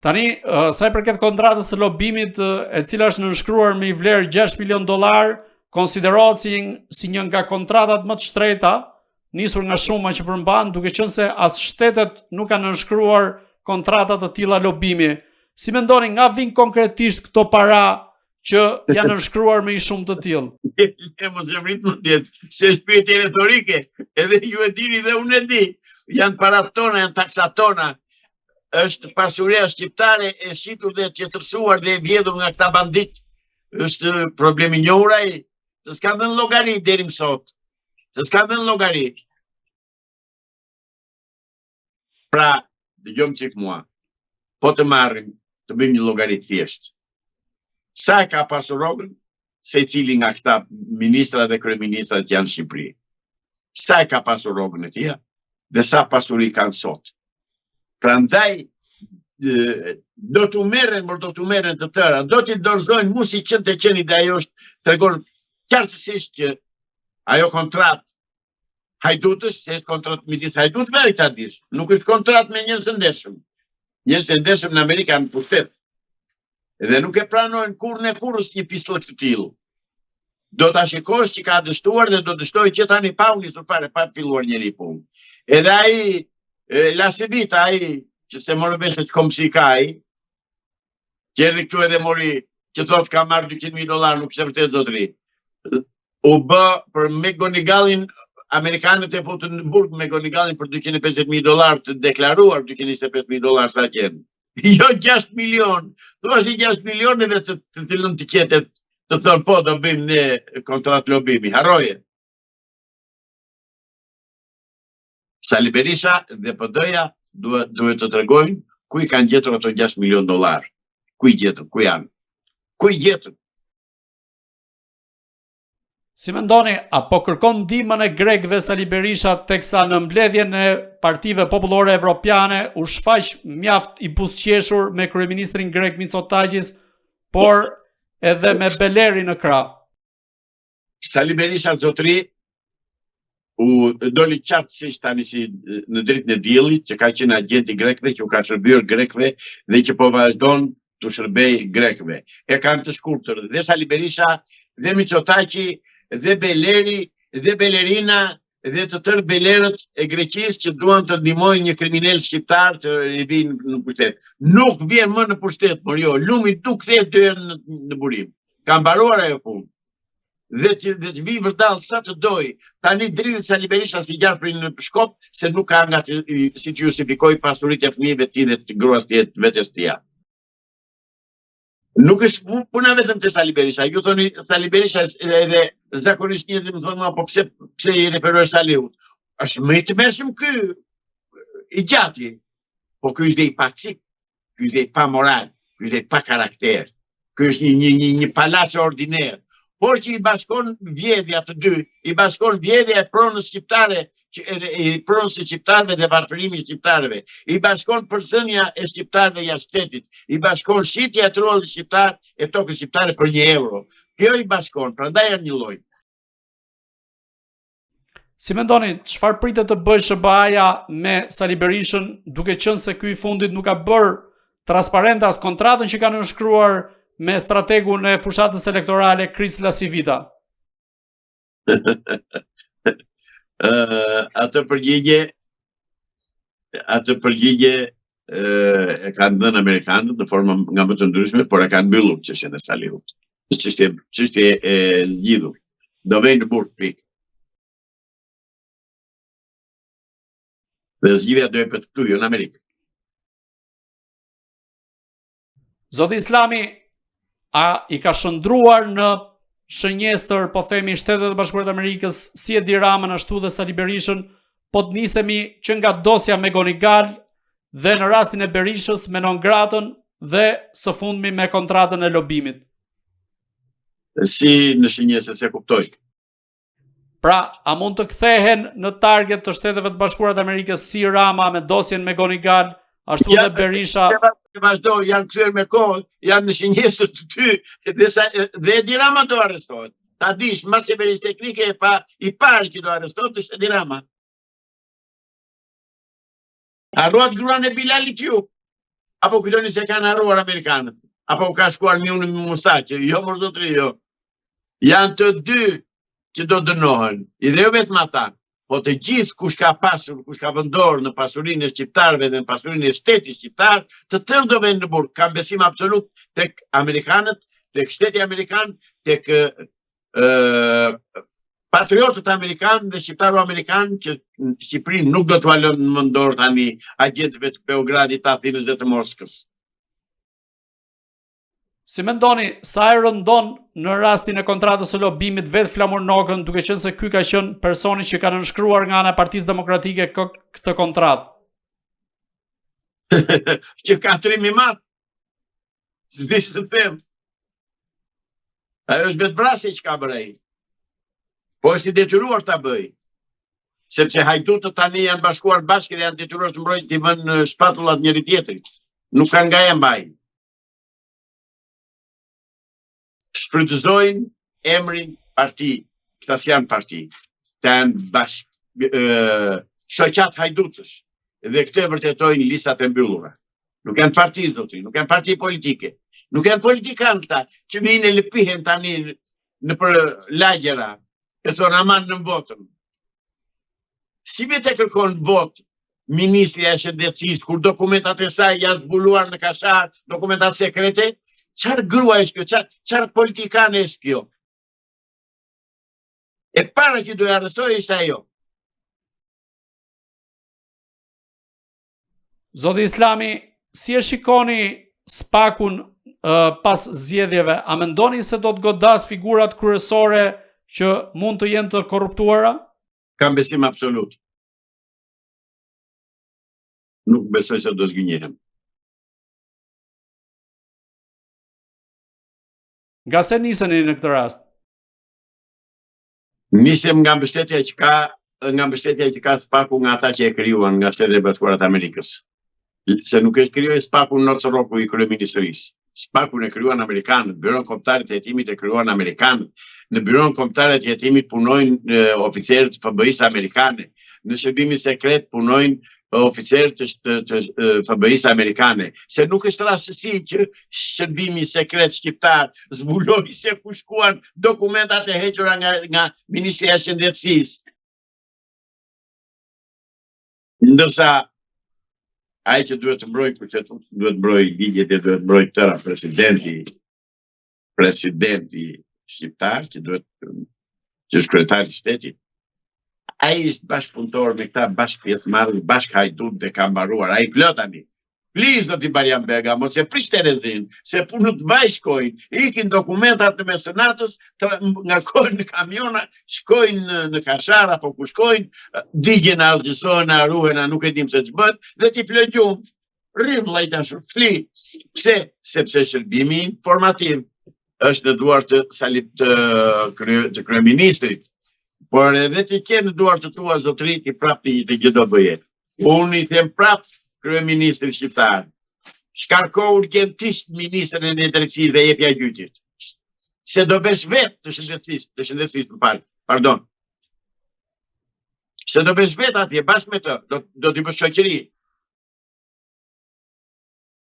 Tani, sa i përket kontratës së lobimit, e cila është nënshkruar me i vlerë $6 milion, konsiderohet si një nga kontratat më të shtrejta, nisur nga shuma që përmban, duke qenë se as shtetet nuk kanë nënshkruar kontrata të tilla lobimi. Si mendoni, nga vijnë konkretisht këto para që janë nënshkruar me i shumë të tillë? Mos e vrit mund të se është pyetje retorike, edhe ju e dini dhe unë e di. Janë parat tona, janë taksat tona. Është pasuria shqiptare e shitur dhe tjetërsuar dhe e vjedhur nga këta bandit. Është problemi i njohur ai. Të s'ka dhënë llogari deri më sot. Të s'ka dhënë llogari. Pra, dëgjom çik mua. Po të marrim, të bëjmë një llogari thjesht. Sa ka pasur rrogën secili nga këta ministra dhe kryeministrat që janë në Shqipëri? Sa ka pasur rrogën e tij dhe sa pasuri kanë sot? Prandaj do t'u merren të tëra, do t'i dorëzojnë mu si qenë të qeni dhe ajo është tregon qartësisht që ajo kontrat hajdutës, se është kontrat midis hajdutëve ai ta dish, nuk është kontrat me njerëz të ndeshëm. Njerëz të ndeshëm në Amerikë kanë pushtet. Dhe nuk e pranojnë kurrës një pistollë të tillë. Do ta shikosh që ka dështuar dhe do dështoj që tani pa u nisur fare, pa filluar njëri punë. Edhe ai Lasebita, ai që se morë vesh që kom si ka ai, që edhe këtu edhe mori, që thot ka marrë $200,000, nuk se vërtet do të ri. U bë për McGonigalin, Amerikanët e futën në burg McGonigalin për $250,000 të deklaruar, $225,000 sa qenë. Jo 6 milion, tu është 6 milion edhe të fillon të qetet të thonë po do bëjmë ne kontrat lobimi, harroje. Sali Berisha dhe PD-ja duhet të tregojnë ku i kanë gjetur ato $6 milion. Ku i gjetën, ku janë? Ku i gjetën? Si mendoni, apo kërkon ndihmën e grekëve Sali Berisha teksa në mbledhjen e partive popullore evropiane u shfaq mjaft i buzëqeshur me kryeministrin grek Mitsotakis, por edhe me Beleri në krah? Sali Berisha zotri u doli qartësisht tani si në dritën e diellit që ka qenë agent i grekëve, që u ka shërbyer grekëve dhe që po vazhdon të shërbej grekëve. E kanë të shkurtër dhe Sali Berisha dhe Mitsotaki dhe Beleri dhe Belerina dhe të tërë belerët e Greqisë që duan të ndihmojnë një kriminal shqiptar të i vinë në pushtet. Nuk vjen më në pushtet, por jo, lumi tu kthehet dy herë në burim. Ka mbaruar ajo punë. Dhe të vi vërdall sa të doj, tani dridhet Sali Berisha si gjarë për në Shkop, se nuk ka nga si të justifikoj pasurit e fëmijëve të tij dhe të gruas të vetes të tij. Nuk është puna vetëm te Sali Berisha, ju thoni Sali Berisha edhe zakonisht njerëzit më thonë po pse i referohesh Saliut. Është më i tmerrshëm ky i gjati. Po ky është i pacik, ky është i pa moral, ky është i pa karakter. Ky është një palaç ordiner. Por që i bashkon vjedhja të dy, i bashkon vjedhja e pronës shqiptare, i pronës e shqiptarëve dhe varfërimi shqiptarëve, i bashkon përzënia e shqiptarëve jashtë shtetit, i bashkon shitja e trollit shqiptar e tokës shqiptare për €1. Kjo i bashkon, prandaj janë një lloj. Si mendoni, çfarë pritet të bëjë SBA-ja me Sali Berishën, duke qenë se ky i fundit nuk ka bërë transparente as kontratën që kanë nënshkruar me strategun e fushatës elektorale Kris Lasivita? Atë përgjigje e kanë dhënë amerikanët në forma nga më të ndryshme, por e kanë mbyllur çështjen e Saliut. Çështje e zgjidhur. Do vejnë në burg pikë. Dhe zgjidhja do e këtë këtu, jo në Amerikë. Zoti Islami, a i ka shëndruar në shënjestër, po themi, Shtetet e Bashkuara të Amerikës, si Edi Ramën ashtu dhe Sali Berishën, po të nisemi që nga dosja me Gonigal dhe në rastin e Berishës me non gratën dhe së fundmi me kontratën e lobimit? Si në shënjestër, se kuptoj. Pra, a mund të kthehen në target të Shteteve të Bashkuara të Amerikës si Rama me dosjen me Gonigal, ashtu dhe Berisha? Vazhdo, janë kthyer me kohë, janë në shënjestër të ty, dhe Edi Rama do arrestohet. Ta dish, mbas e verisë teknike i parë që do arrestohet është Edi Rama. Harruat gruan e Bilalit ju. Apo kujtoni se kanë harruar Amerikanët? Apo ka shkuar miu në Mustaqe? Jo, mos zotri, jo. Janë të dy që do dënohen. Dhe jo vetëm ata, po të gjithë kush ka pasur, kush ka vendor në pasurinë e shqiptarëve dhe në pasurinë e shtetit shqiptar, të tërë do vënë në burg. Kam besim absolut tek amerikanët, tek shteti amerikan, tek patriotët amerikanë dhe shqiptaro-amerikanë që Shqipërinë nuk do t'u lënë në dorë tani agentëve të Beogradit, Athinës dhe të Moskës. Si mendoni, sa e rëndon në rastin e kontratës së lobimit vetë Flamur Nokën, duke qenë se ky ka qenë personi që ka nënshkruar nga ana e Partisë Demokratike këtë kontratë? Që ka trim i madh. S'dish të them. Ajo është vetë vrasje që ka bërë ai. Po është i detyruar ta bëj. Sepse hajdutët tani janë bashkuar bashkë dhe janë detyruar të mbrojnë t'i vënë shpatullat njëri tjetrit. Nuk kanë nga e mbajnë. Shfrytëzojnë emrin parti, këta si janë parti, të janë shoqat hajdutësh, dhe këtë e vërtetojnë listat e mbyllura. Nuk janë parti zotri, nuk janë parti politike, nuk janë politikanë këta, që vinë e lëpihen tani në për lagjera, e thonë aman në votën. Si vetë e kërkon votë Ministria e Shëndetësisë, kur dokumentat e saj janë zbuluar në kashar, dokumentat sekrete, çfarë grua është kjo, çfarë politikane është kjo? E para që do e arrestoj ishte ajo. Zoti Islami, si e shikoni SPAK-un pas zgjedhjeve? A mendoni se do të godas figurat kryesore që mund të jenë të korruptuara? Kam besim absolut. Nuk besoj se do zgjënjehem. Nga se niseni në këtë rast? Nisem nga mbështetja që ka SPAK-u nga ata që e krijuan nga Shtetet e Bashkuara të Amerikës. Se nuk e krijoi SPAK-un Northrock i kryeministrisë. SPAK-un e krijuan amerikanët, Byron Kombëtar të Jetimit e krijuan amerikanët. Në Byron Kombëtar të Jetimit punojnë oficerët të FBI-së amerikane. Në shërbimin sekret punojnë oficerët të FBI-së amerikane. Se nuk është rastësi që shërbimi sekret shqiptar zbuloi se ku shkuan dokumentat e hequra nga Ministria e Shëndetësisë. Ndërsa ai që duhet të mbrojë kushtetutë, duhet të mbrojë ligjet dhe duhet të mbrojë tëra presidenti shqiptar që është kryetari i shtetit. Ai është bashkëpunëtor me këta bashkëpjesëmarrës, bashkëhajdut dhe ka mbaruar. Ai plot tani. Please, do t'i Barian Bega, mos e prish Terezin, se punët vaj shkojnë, ikin dokumentat në mesenatës, ngarkojnë në kamiona, shkojnë në kashara, apo ku shkojnë, digjen a algjësojnë, a ruhen, a nuk e dim se që bët, dhe t'i flegjum, rrim lajtashur, fli. Pse? Sepse shërbimi informativ është në duar të salit të kryeministrit, por edhe që qenë në duar të tua zotrit i prap të gjithë do bëjet. Unë i them prap kryeministri shqiptar, shkarko urgentisht ministrën e drejtësisë dhe jepja gjyqit. Se do vesh vetë të shëndetësisë, pardon. Se do vesh vetë atje bashkë me të, do t'i bësh shoqëri.